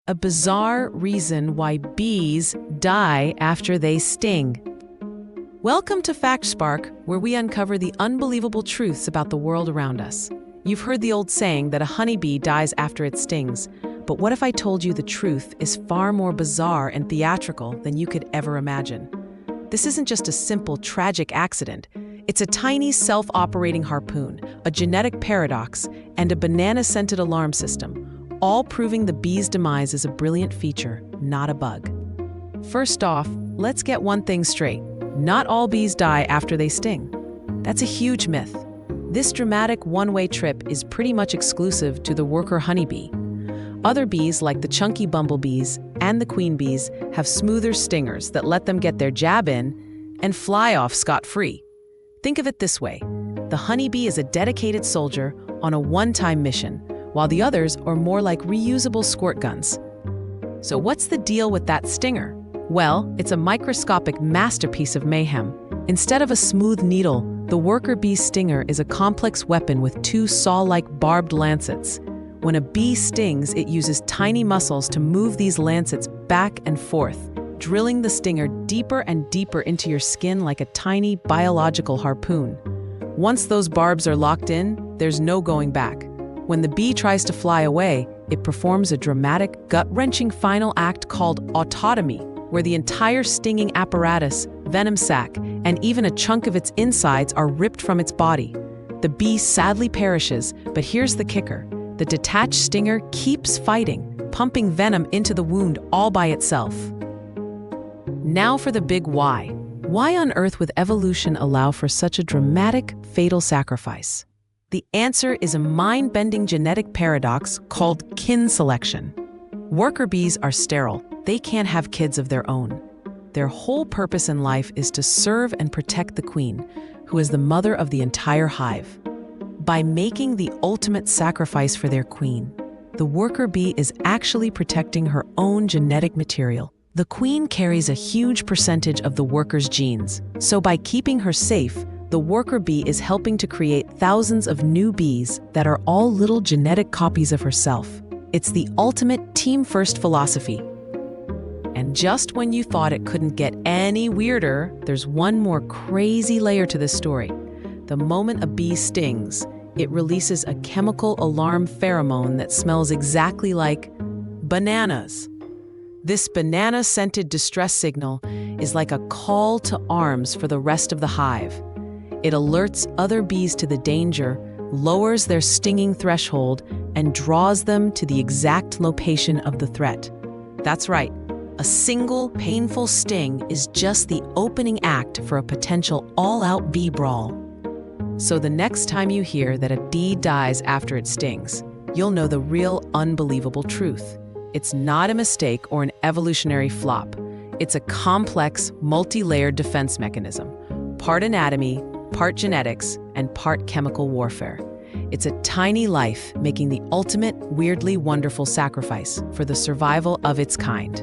a bizarre reason why bees die after they sting. Welcome to FactSpark, where we uncover the unbelievable truths about the world around us. You've heard the old saying that a honeybee dies after it stings, but what if I told you the truth is far more bizarre and theatrical than you could ever imagine? This isn't just a simple, tragic accident. It's a tiny, self-operating harpoon, a genetic paradox, and a banana-scented alarm system, all proving the bee's demise is a brilliant feature, not a bug. First off, let's get one thing straight. Not all bees die after they sting. That's a huge myth. This dramatic one-way trip is pretty much exclusive to the worker honeybee. Other bees, like the chunky bumblebees and the queen bees, have smoother stingers that let them get their jab in and fly off scot-free. Think of it this way. The honeybee is a dedicated soldier on a one-time mission, while the others are more like reusable squirt guns. So what's the deal with that stinger? Well, it's a microscopic masterpiece of mayhem. Instead of a smooth needle, the worker bee's stinger is a complex weapon with two saw-like barbed lancets. When a bee stings, it uses tiny muscles to move these lancets back and forth, drilling the stinger deeper and deeper into your skin like a tiny biological harpoon. Once those barbs are locked in, there's no going back. When the bee tries to fly away, it performs a dramatic, gut-wrenching final act called autotomy, where the entire stinging apparatus, venom sac, and even a chunk of its insides are ripped from its body. The bee sadly perishes, but here's the kicker. The detached stinger keeps fighting, pumping venom into the wound all by itself. Now for the big why. Why on earth would evolution allow for such a dramatic, fatal sacrifice? The answer is a mind-bending genetic paradox called kin selection. Worker bees are sterile. They can't have kids of their own. Their whole purpose in life is to serve and protect the queen, who is the mother of the entire hive. By making the ultimate sacrifice for their queen, the worker bee is actually protecting her own genetic material. The queen carries a huge percentage of the worker's genes, so by keeping her safe, the worker bee is helping to create thousands of new bees that are all little genetic copies of herself. It's the ultimate team-first philosophy. And just when you thought it couldn't get any weirder, there's one more crazy layer to this story. The moment a bee stings, it releases a chemical alarm pheromone that smells exactly like bananas. This banana-scented distress signal is like a call to arms for the rest of the hive. It alerts other bees to the danger, lowers their stinging threshold, and draws them to the exact location of the threat. That's right. A single, painful sting is just the opening act for a potential all-out bee brawl. So the next time you hear that a bee dies after it stings, you'll know the real, unbelievable truth. It's not a mistake or an evolutionary flop. It's a complex, multi-layered defense mechanism, part anatomy, part genetics, and part chemical warfare. It's a tiny life making the ultimate, weirdly wonderful sacrifice for the survival of its kind.